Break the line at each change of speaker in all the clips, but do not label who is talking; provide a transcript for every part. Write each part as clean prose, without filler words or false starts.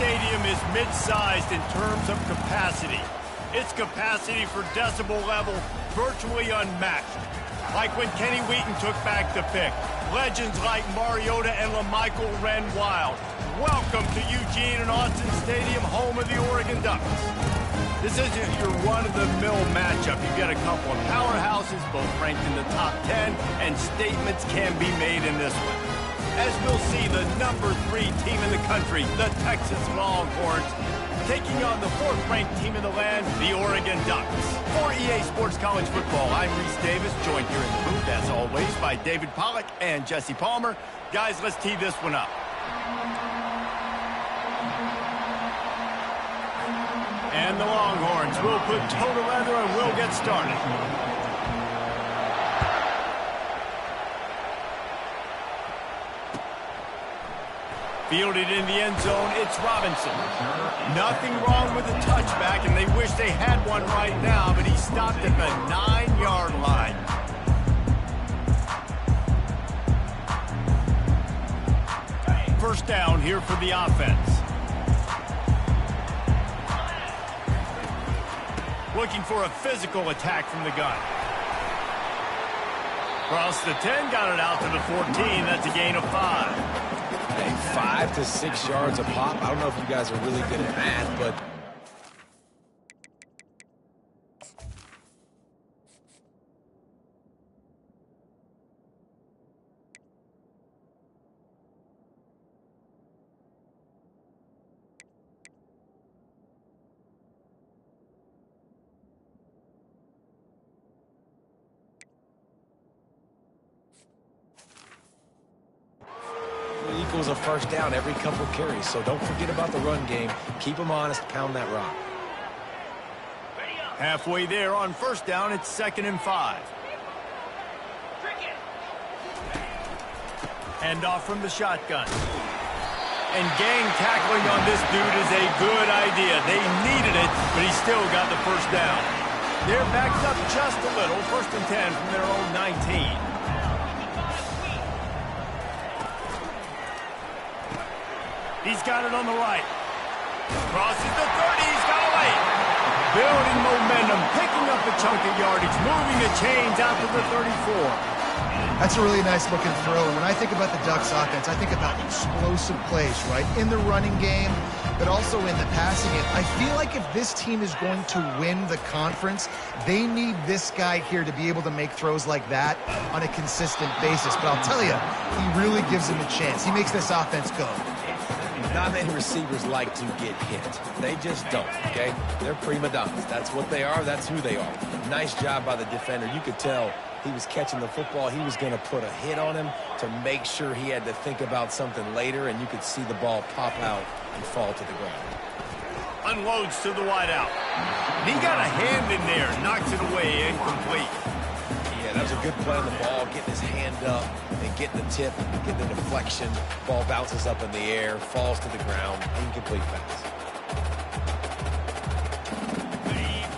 stadium is mid-sized in terms of capacity. Its capacity for decibel level virtually unmatched. Like when Kenny Wheaton took back the pick. Legends like Mariota and LaMichael ran wild. Welcome to Eugene and Austin Stadium, home of the Oregon Ducks. This isn't your run-of-the-mill matchup. You've got a couple of powerhouses, both ranked in the top 10, and statements can be made in this one. As we'll see, the number 3 team in the country, the Texas Longhorns, taking on the 4th-ranked team in the land, the Oregon Ducks. For EA Sports College Football, I'm Reese Davis, joined here in the booth, as always, by David Pollack and Jesse Palmer. Guys, let's tee this one up. And the Longhorns will put toe to leather and we'll get started. Fielded in the end zone, it's Robinson. Nothing wrong with the touchback, and they wish they had one right now, but he stopped at the 9-yard line. First down here for the offense. Looking for a physical attack from the gun. Across the 10, got it out to the 14. That's a gain of 5.
Hey, 5 to 6 yards a pop. I don't know if you guys are really good at math, but equals a first down every couple carries, so don't forget about the run game. Keep them honest, pound that rock.
Halfway there on first down, it's 2nd and 5. Hand off from the shotgun. And gang tackling on this dude is a good idea. They needed it, but he still got the first down. They're backed up just a little, 1st and 10 from their own 19. He's got it on the right. Crosses the 30. He's got a lane. Building momentum, picking up a chunk of yardage, moving the chains out to the 34.
That's a really nice looking throw. And when I think about the Ducks offense, I think about explosive plays, right? In the running game, but also in the passing game. I feel like if this team is going to win the conference, they need this guy here to be able to make throws like that on a consistent basis. But I'll tell you, he really gives them a chance. He makes this offense go.
Not many receivers like to get hit. They just don't, okay? They're prima donnas. That's what they are. That's who they are. Nice job by the defender. You could tell he was catching the football. He was going to put a hit on him to make sure he had to think about something later, and you could see the ball pop out and fall to the ground.
Unloads to the wideout. He got a hand in there, knocks it away, incomplete.
Yeah, that was a good play on the ball, getting his hand up and getting the tip, getting the deflection. Ball bounces up in the air, falls to the ground, incomplete pass.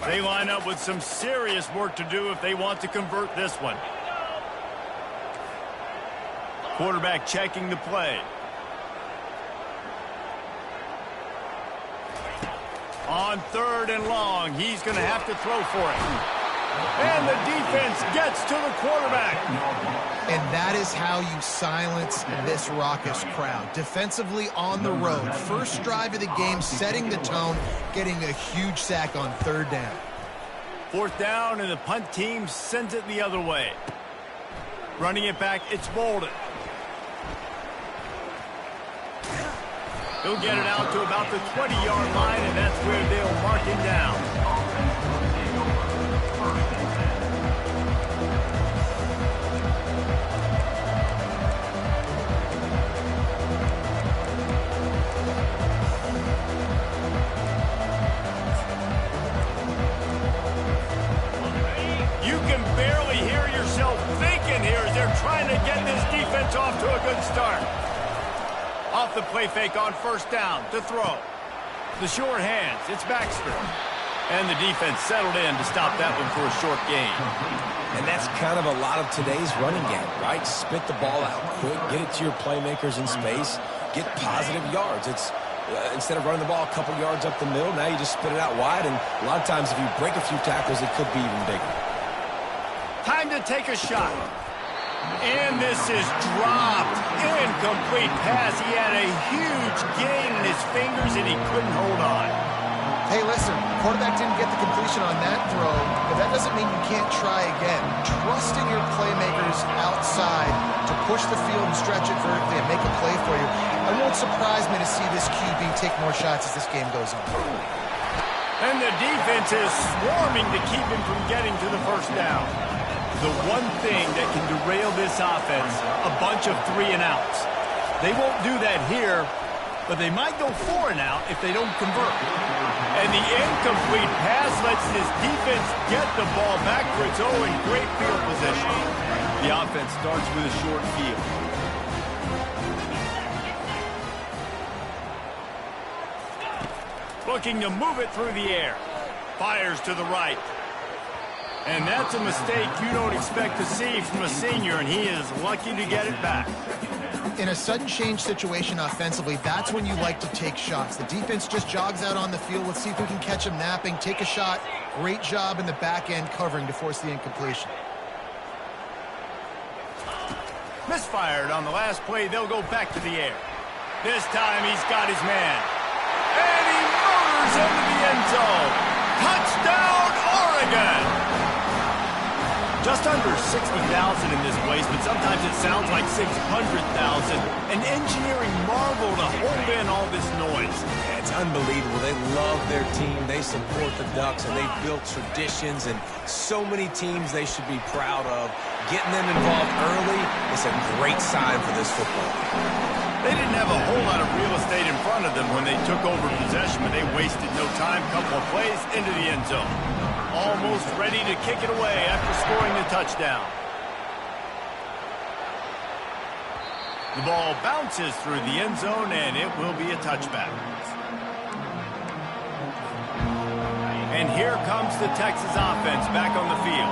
They line up with some serious work to do if they want to convert this one. Quarterback checking the play. On 3rd and long, he's going to have to throw for it. And the defense gets to the quarterback.
And that is how you silence this raucous crowd. Defensively on the road. First drive of the game, setting the tone, getting a huge sack on 3rd down.
4th down, and the punt team sends it the other way. Running it back, it's Bolden. He'll get it out to about the 20-yard line, and that's where they'll mark him down. You can barely hear yourself thinking here as they're trying to get this defense off to a good start. Off the play fake on 1st down to throw. The short hands, it's Baxter. And the defense settled in to stop that one for a short gain.
And that's kind of a lot of today's running game, right? Spit the ball out quick, get it to your playmakers in space, get positive yards. It's Instead of running the ball a couple yards up the middle, now you just spit it out wide, and a lot of times if you break a few tackles, it could be even bigger.
Time to take a shot. And this is dropped. Incomplete pass. He had a huge gain in his fingers, and he couldn't hold on.
Hey, listen, quarterback didn't get the completion on that throw, but that doesn't mean you can't try again. Trusting your playmakers outside to push the field and stretch it vertically and make a play for you. It won't surprise me to see this QB take more shots as this game goes on.
And the defense is swarming to keep him from getting to the first down. The one thing that can derail this offense, a bunch of 3-and-outs. They won't do that here, but they might go 4-and-out if they don't convert. And the incomplete pass lets this defense get the ball back for its own in great field position. The offense starts with a short field. Looking to move it through the air. Fires to the right. And that's a mistake you don't expect to see from a senior, and he is lucky to get it back.
In a sudden change situation offensively, that's when you like to take shots. The defense just jogs out on the field. Let's see if we can catch him napping. Take a shot. Great job in the back end covering to force the incompletion.
Misfired on the last play. They'll go back to the air. This time he's got his man. And he motors into the end zone. Touchdown, Oregon! Just under 60,000 in this place, but sometimes it sounds like 600,000. An engineering marvel to hold in all this noise.
Yeah, it's unbelievable. They love their team. They support the Ducks, and they've built traditions and so many teams they should be proud of. Getting them involved early is a great sign for this football.
They didn't have a whole lot of real estate in front of them when they took over possession, but they wasted no time. Couple of plays into the end zone. Almost ready to kick it away after scoring the touchdown. The ball bounces through the end zone, and it will be a touchback. And here comes the Texas offense back on the field.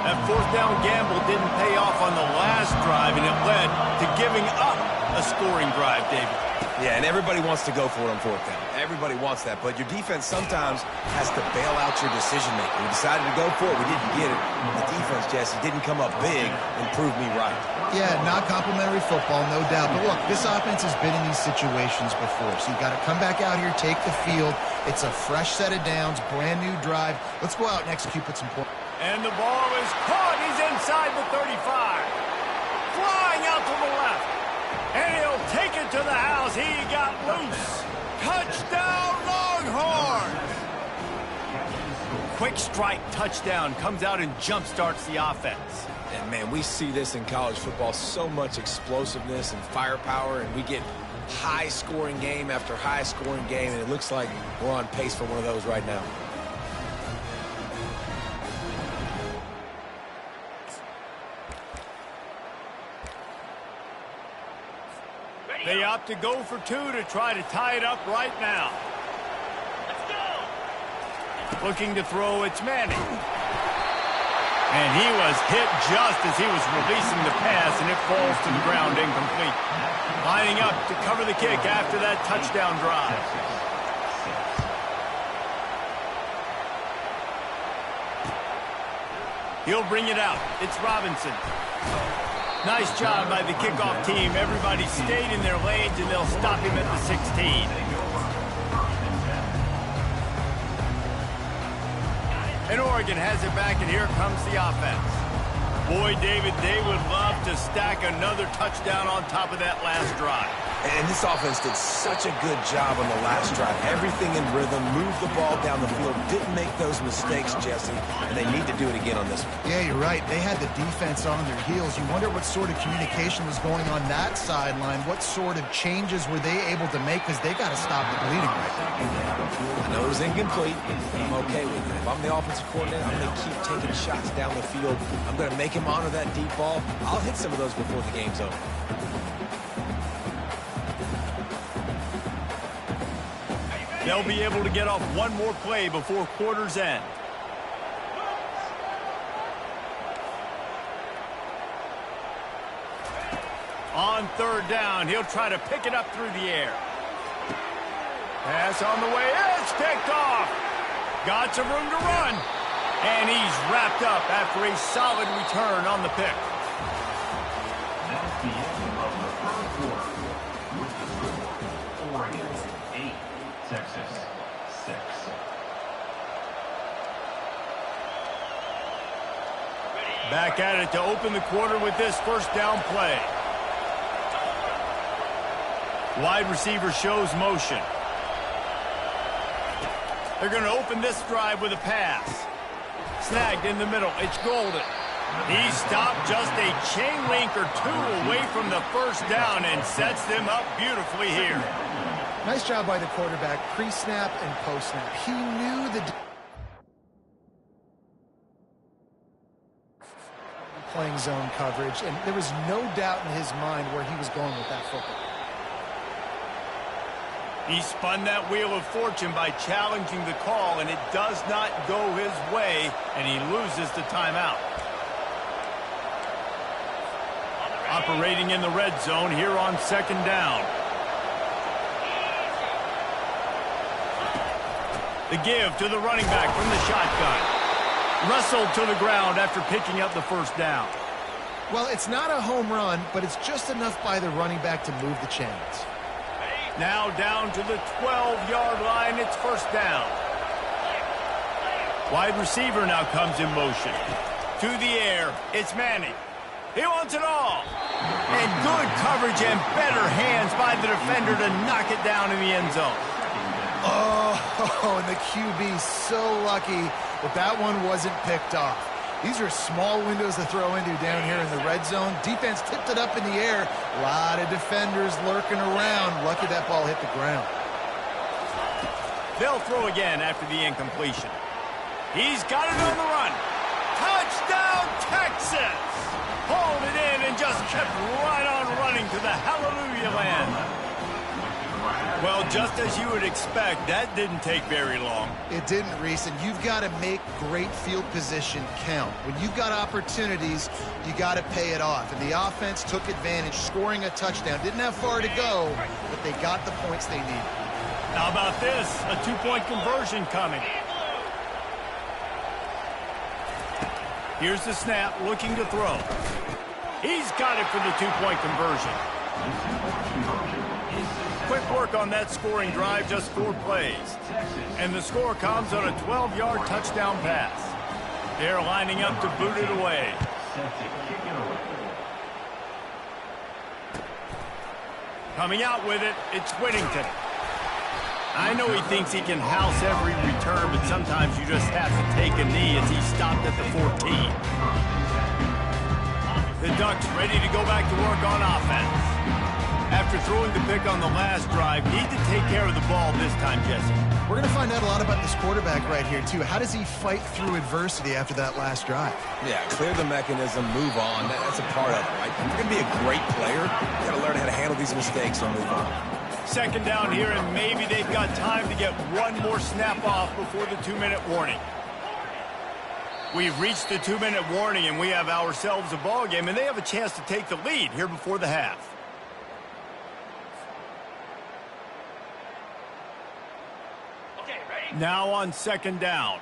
That fourth down gamble didn't pay off on the last drive, and it led to giving up a scoring drive, David.
Yeah, and everybody wants to go for it on fourth down. Everybody wants that, but your defense sometimes has to bail out your decision-making. We decided to go for it. We didn't get it. The defense, Jesse, didn't come up big and prove me right.
Yeah, not complimentary football, no doubt. But look, this offense has been in these situations before, so you got to come back out here, take the field. It's a fresh set of downs, brand new drive. Let's go out and execute with some points.
And the ball is caught. He's inside the 35. Flying out to the left. And he'll take it to the house. He got loose. Touchdown, Longhorns! Quick strike touchdown comes out and jump-starts the offense.
And, man, we see this in college football, so much explosiveness and firepower, and we get high-scoring game after high-scoring game, and it looks like we're on pace for one of those right now.
They opt to go for two to try to tie it up right now. Let's go. Looking to throw, it's Manning. And he was hit just as he was releasing the pass, and it falls to the ground incomplete. Lining up to cover the kick after that touchdown drive. He'll bring it out. It's Robinson. Nice job by the kickoff team. Everybody stayed in their lanes, and they'll stop him at the 16. And Oregon has it back, and here comes the offense. Boy, David, they would love to stack another touchdown on top of that last drive.
And this offense did such a good job on the last drive. Everything in rhythm, moved the ball down the field, didn't make those mistakes, Jesse, and they need to do it again on this one.
Yeah, you're right. They had the defense on their heels. You wonder what sort of communication was going on that sideline. What sort of changes were they able to make, because they got to stop the bleeding right now.
I know it was incomplete. I'm okay with it. If I'm the offensive coordinator, I'm going to keep taking shots down the field. I'm going to make him honor that deep ball. I'll hit some of those before the game's over.
They'll be able to get off one more play before quarter's end. On third down, he'll try to pick it up through the air. Pass on the way. It's picked off. Got some room to run. And he's wrapped up after a solid return on the pick.
That's the end of the third quarter. With the score, Oregon 8, Texas 6.
Back at it to open the quarter with this first down play. Wide receiver shows motion. They're going to open this drive with a pass. Snagged in the middle. It's Golden. He stopped just a chain link or two away from the first down and sets them up beautifully here.
Nice job by the quarterback, pre-snap and post-snap. He knew the playing zone coverage, and there was no doubt in his mind where he was going with that football.
He spun that wheel of fortune by challenging the call, and it does not go his way, and he loses the timeout. Operating in the red zone here on second down. The give to the running back from the shotgun. Wrestled to the ground after picking up the first down.
Well, it's not a home run, but it's just enough by the running back to move the chains.
Now down to the 12-yard line. It's first down. Wide receiver now comes in motion. To the air. It's Manning. He wants it all. And good coverage and better hands by the defender to knock it down in the end zone.
Oh, and the QB so lucky that that one wasn't picked off. These are small windows to throw into down here in the red zone. Defense tipped it up in the air. A lot of defenders lurking around. Lucky that ball hit the ground.
They'll throw again after the incompletion. He's got it on the run. Touchdown, Texas! Hauled it in and just kept right on running to the hallelujah land. Well, just as you would expect, that didn't take very long.
It didn't, Reese, and you've got to make great field position count. When you've got opportunities, you got to pay it off. And the offense took advantage, scoring a touchdown. Didn't have far to go, but they got the points they needed.
How about this? A two-point conversion coming. Here's the snap, looking to throw. He's got it for the two-point conversion. Quick work on that scoring drive, just 4 plays. And the score comes on a 12-yard touchdown pass. They're lining up to boot it away. Coming out with it, it's Whittington. I know he thinks he can house every return, but sometimes you just have to take a knee as he stopped at the 14. The Ducks ready to go back to work on offense. After throwing the pick on the last drive, need to take care of the ball this time, Jesse.
We're going to find out a lot about this quarterback right here, too. How does he fight through adversity after that last drive?
Yeah, clear the mechanism, move on. That's a part of it, right? If you're going to be a great player, you got to learn how to handle these mistakes and move on.
Second down here, and maybe they've got time to get one more snap off before the 2-minute warning. We've reached the 2-minute warning, and we have ourselves a ball game, and they have a chance to take the lead here before the half. Now on second down.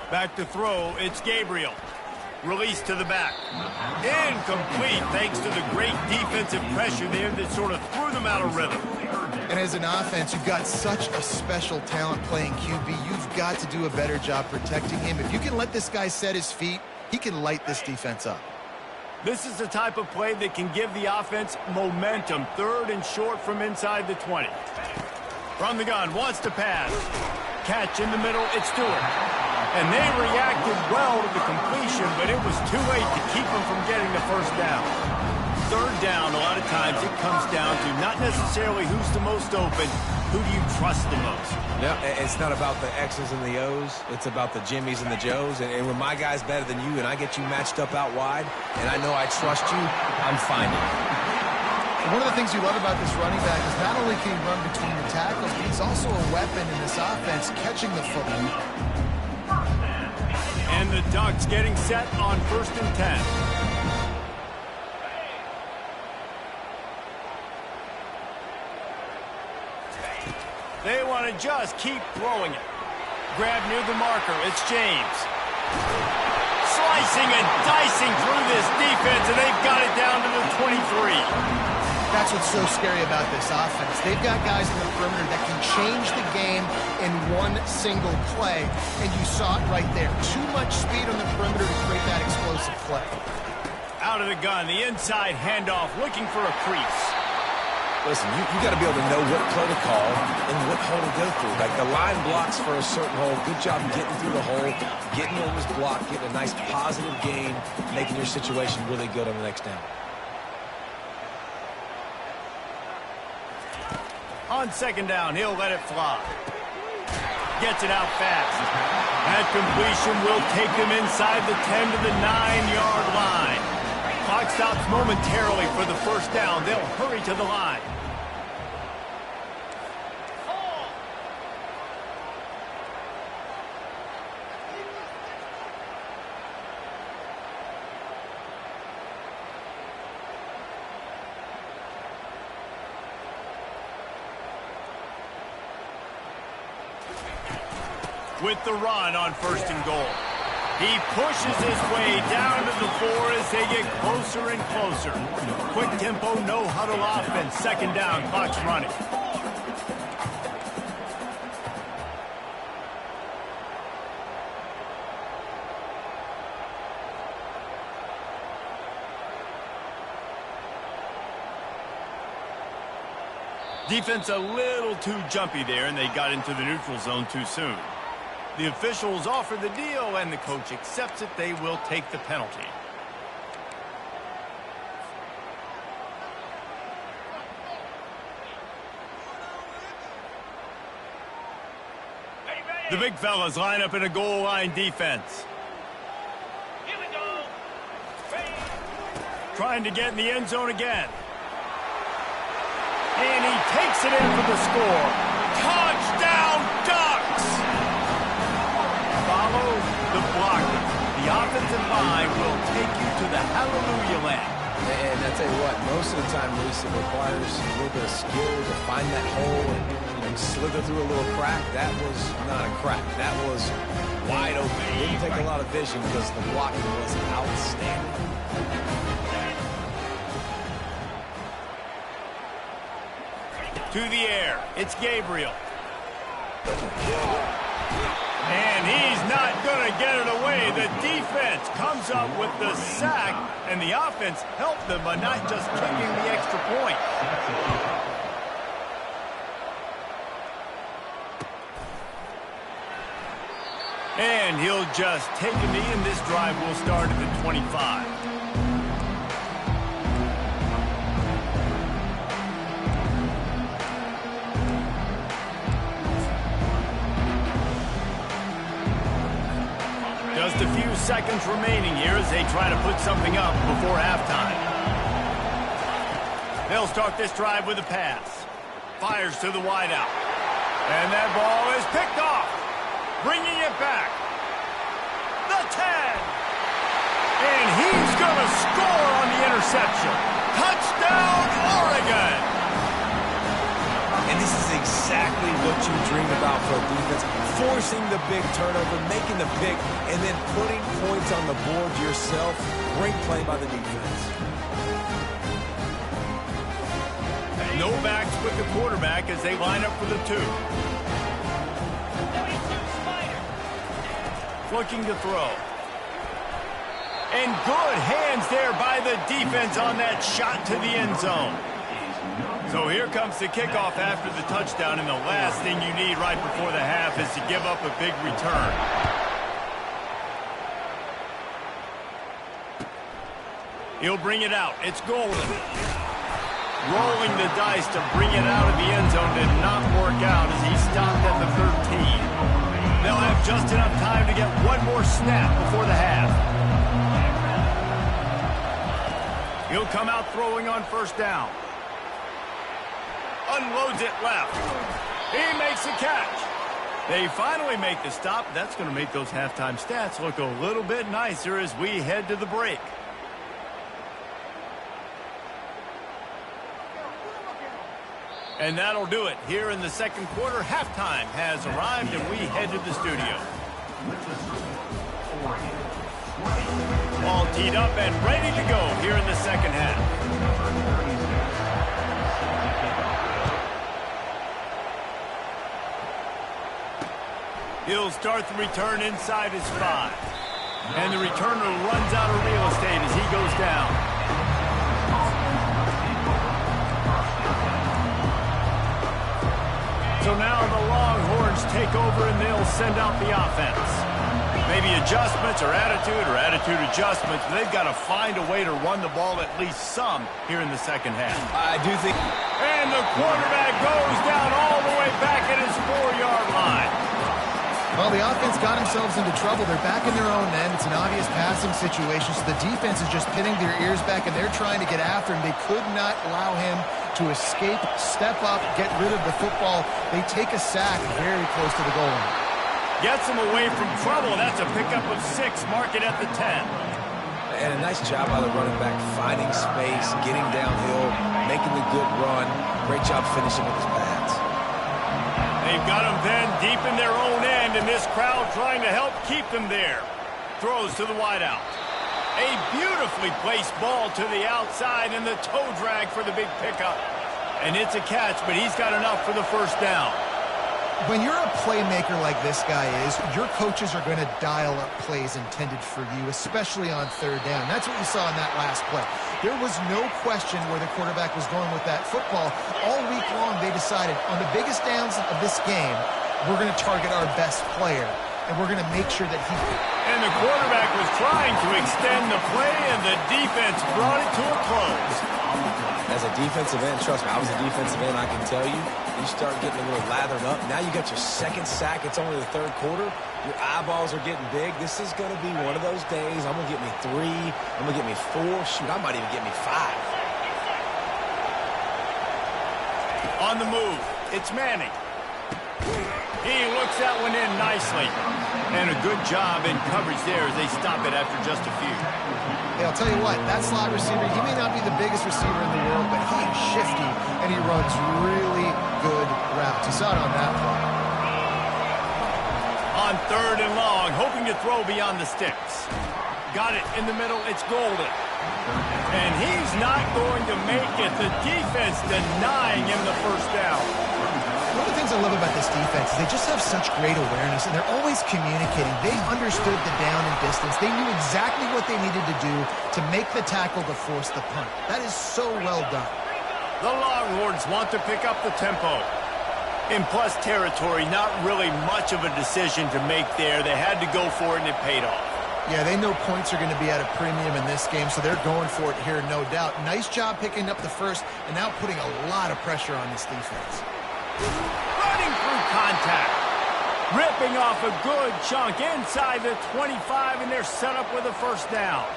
Back to throw, it's Gabriel. Release to the back. Incomplete thanks to the great defensive pressure there that sort of threw them out of rhythm.
And as an offense, you've got such a special talent playing QB. You've got to do a better job protecting him. If you can let this guy set his feet, he can light this defense up.
This is the type of play that can give the offense momentum. Third and short from inside the 20. From the gun, wants to pass. Catch in the middle, it's Stewart. And they reacted well to the completion, but it was too late to keep them from getting the first down. Third down, a lot of times it comes down to not necessarily who's the most open, who do you trust the most?
Yeah, it's not about the X's and the O's. It's about the Jimmys and the Joes. And when my guy's better than you and I get you matched up out wide, and I know I trust you, I'm finding it.
One of the things you love about this running back is not only can he run between the tackles, but he's also a weapon in this offense, catching the football.
And the Ducks getting set on 1st and 10. They want to just keep throwing it. Grab near the marker. It's James. Slicing and dicing through this defense, and they've got it down to the 23.
That's what's so scary about this offense. They've got guys in the perimeter that can change the game in one single play, and you saw it right there. Too much speed on the perimeter to create that explosive play.
Out of the gun, the inside handoff, looking for a crease.
Listen, you got to be able to know what play to call and what hole to go through. Like the line blocks for a certain hole. Good job getting through the hole, getting over his block, getting a nice positive gain, making your situation really good on the next down.
On 2nd down, he'll let it fly. Gets it out fast. That completion will take them inside the 10 to the 9-yard line. Clock stops momentarily for the 1st down. They'll hurry to the line. With the run on 1st and goal. He pushes his way down to the 4 as they get closer and closer. Quick tempo, no huddle offense. 2nd down, clock's running. Defense a little too jumpy there, and they got into the neutral zone too soon. The officials offer the deal, and the coach accepts it. They will take the penalty. The big fellas line up in a goal line defense. Trying to get in the end zone again. And he takes it in for the score. Touchdown, Ducks! Follow the blocking. The offensive line will take you to the hallelujah land.
And I tell you what, most of the time, Reese, it requires a little bit of skill to find that hole and slither through a little crack. That was not a crack. That was wide open. It didn't take a lot of vision because the blocking was outstanding.
To the air. It's Gabriel. And he's not going to get it away. The defense comes up with the sack, and the offense helped them by not just kicking the extra point. And he'll just take a knee, and this drive will start at the 25. Just a few seconds remaining here as they try to put something up before halftime. They'll start this drive with a pass. Fires to the wideout. And that ball is picked off. Bringing it back. The 10. And he's going to score on the interception. Touchdown, Oregon.
And this is exactly what you dream about for a defense. Forcing the big turnover, making the pick, and then putting points on the board yourself. Great play by the defense.
No backs with the quarterback as they line up for the 2. Looking to throw. And good hands there by the defense on that shot to the end zone. So here comes the kickoff after the touchdown, and the last thing you need right before the half is to give up a big return. He'll bring it out. It's Golden. Rolling the dice to bring it out of the end zone did not work out as he stopped at the 13. They'll have just enough time to get one more snap before the half. He'll come out throwing on 1st down. Unloads it left. He makes a catch. They finally make the stop. That's going to make those halftime stats look a little bit nicer as we head to the break. And that'll do it. Here in the second quarter, halftime has arrived, and we head to the studio. All teed up and ready to go here in the second half. He'll start the return inside his 5. And the returner runs out of real estate as he goes down. So now the Longhorns take over and they'll send out the offense. Maybe adjustments or attitude adjustments. But they've got to find a way to run the ball at least some here in the second half.
I do think...
And the quarterback goes down all the way back at his 4-yard line.
Well, the offense got themselves into trouble. They're back in their own end. It's an obvious passing situation, so the defense is just pinning their ears back, and they're trying to get after him. They could not allow him to escape, step up, get rid of the football. They take a sack very close to the goal line.
Gets him away from trouble. That's a pickup of 6. Mark it at the 10.
And a nice job by the running back, finding space, getting downhill, making the good run. Great job finishing with his pads.
They've got them then deep in their own end, and this crowd trying to help keep them there. Throws to the wideout. A beautifully placed ball to the outside, and the toe drag for the big pickup. And it's a catch, but he's got enough for the first down.
When you're a playmaker like this guy is, your coaches are going to dial up plays intended for you, especially on third down. That's what we saw in that last play. There was no question where the quarterback was going with that football. All week long, they decided on the biggest downs of this game, we're going to target our best player, and we're going to make sure that he...
And the quarterback was trying to extend the play, and the defense brought it to a close.
As a defensive end, trust me, I was a defensive end, I can tell you, you start getting a little lathered up. Now you got your second sack. It's only the third quarter. Your eyeballs are getting big. This is going to be one of those days. I'm going to get me 3. I'm going to get me 4. Shoot, I might even get me 5.
On the move, it's Manning. He looks that one in nicely. And a good job in coverage there as they stop it after just a few.
Hey, I'll tell you what, that slot receiver, he may not be the biggest receiver in the world, but he is shifty, and he runs really good routes. You saw it on that play.
On third and long, hoping to throw beyond the sticks. Got it in the middle, it's Golden. And he's not going to make it. The defense denying him the first down.
One of the things I love about this defense is they just have such great awareness, and they're always communicating. They understood the down and distance. They knew exactly what they needed to do to make the tackle to force the punt. That is so well done.
The Longhorns want to pick up the tempo. In plus territory, not really much of a decision to make there. They had to go for it, and it paid off.
Yeah, they know points are going to be at a premium in this game, so they're going for it here, no doubt. Nice job picking up the first, and now putting a lot of pressure on this defense.
Running through contact. Ripping off a good chunk inside the 25, and they're set up with a first down.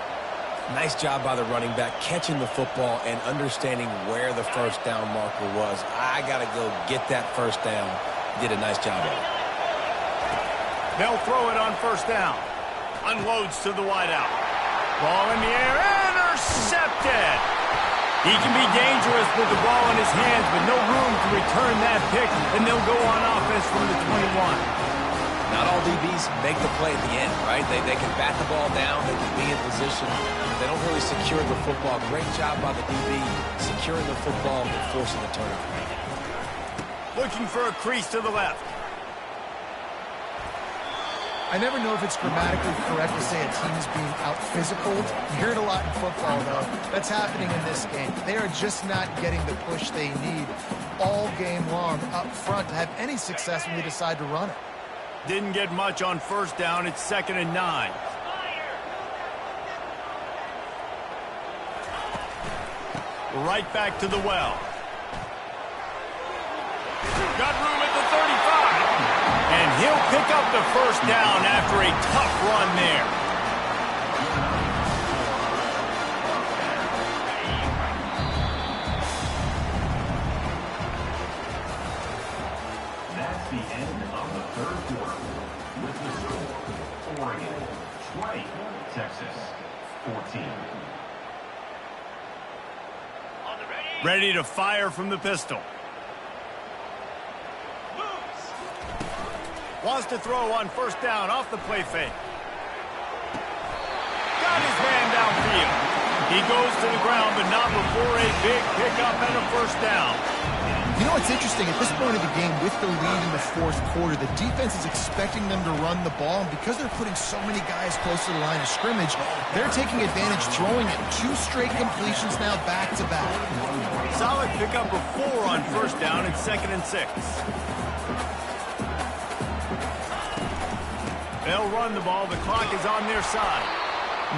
Nice job by the running back, catching the football and understanding where the first down marker was. I got to go get that first down. Did a nice job of it.
They'll throw it on first down. Unloads to the wideout. Ball in the air, intercepted. He can be dangerous with the ball in his hands, but no room to return that pick, and they'll go on offense from the 21.
Not all DBs make the play at the end, right? They can bat the ball down, they can be in position. They don't really secure the football. Great job by the DB securing the football and forcing the turnover.
Looking for a crease to the left.
I never know if it's grammatically correct to say a team is being out-physical. You hear it a lot in football, though. That's happening in this game. They are just not getting the push they need all game long up front to have any success when they decide to run it.
Didn't get much on first down. It's 2nd and 9. Right back to the well. Got room at the 35. And he'll pick up the first down after a tough run there.
That's the end of the third
Ready to fire from the pistol. Wants to throw on first down off the play fake. Got his man downfield. He goes to the ground, but not before a big pickup and a first down.
You know what's interesting? At this point of the game, with the lead in the fourth quarter, the defense is expecting them to run the ball, and because they're putting so many guys close to the line of scrimmage, they're taking advantage, throwing it 2 straight completions now back-to-back.
Solid pickup of 4 on first down and 2nd and 6. They'll run the ball. The clock is on their side.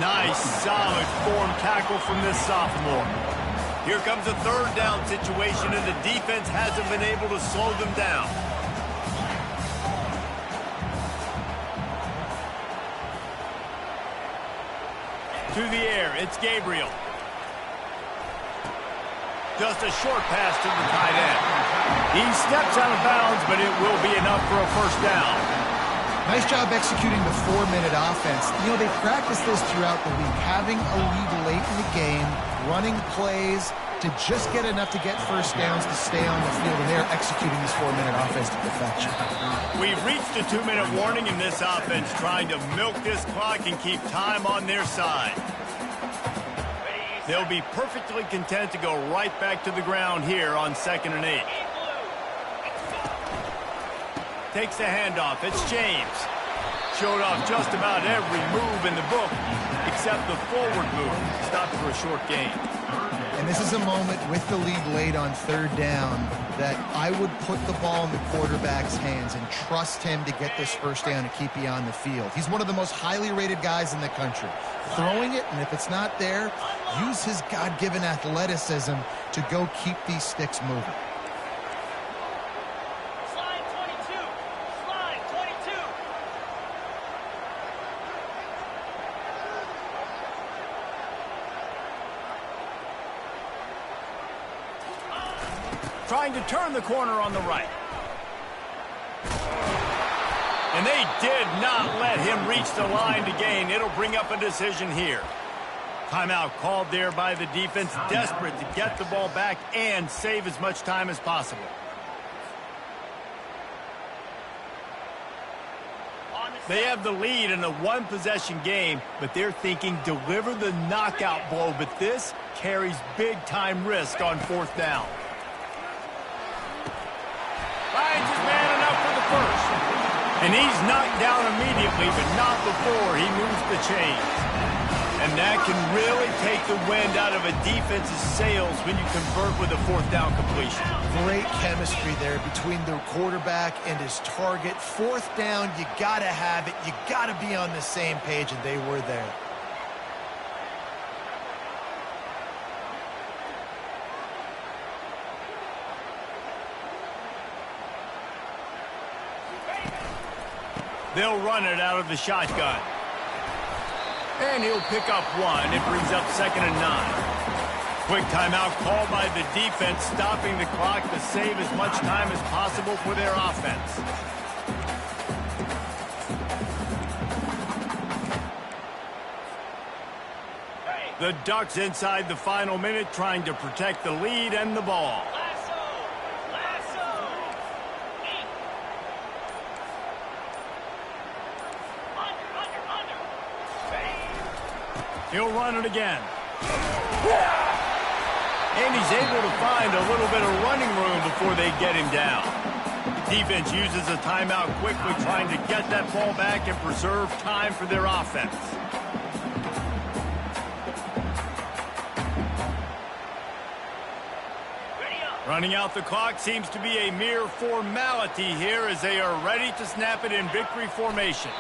Nice, solid form tackle from this sophomore. Here comes a 3rd down situation, and the defense hasn't been able to slow them down. To the air, it's Gabriel. Just a short pass to the tight end. He steps out of bounds, but it will be enough for a first down.
Nice job executing the 4-minute offense. You know, they practiced this throughout the week, having a lead late in the game, running plays to just get enough to get first downs to stay on the field, and they're executing this 4-minute offense to perfection.
We've reached a 2-minute warning in this offense, trying to milk this clock and keep time on their side. They'll be perfectly content to go right back to the ground here on 2nd and 8. Takes the handoff. It's James. Showed off just about every move in the book except the forward move. Stopped for a short gain.
And this is a moment with the lead late on 3rd down that I would put the ball in the quarterback's hands and trust him to get this first down and keep you on the field. He's one of the most highly rated guys in the country. Throwing it, and if it's not there, use his God-given athleticism to go keep these sticks moving.
Trying to turn the corner on the right. And they did not let him reach the line to gain. It'll bring up a decision here. Timeout called there by the defense, desperate to get the ball back and save as much time as possible. They have the lead in a 1-possession game, but they're thinking deliver the knockout blow, but this carries big-time risk on 4th down. Finds his man enough for the first. And he's knocked down immediately, but not before he moves the chains. And that can really take the wind out of a defense's sails when you convert with a 4th down completion.
Great chemistry there between the quarterback and his target. 4th down, you got to have it. You got to be on the same page, and they were there.
They'll run it out of the shotgun. And he'll pick up 1. It brings up 2nd and 9. Quick timeout called by the defense, stopping the clock to save as much time as possible for their offense. The Ducks inside the final minute, trying to protect the lead and the ball. He'll run it again. And he's able to find a little bit of running room before they get him down. Defense uses a timeout quickly, trying to get that ball back and preserve time for their offense. Running out the clock seems to be a mere formality here as they are ready to snap it in victory formation.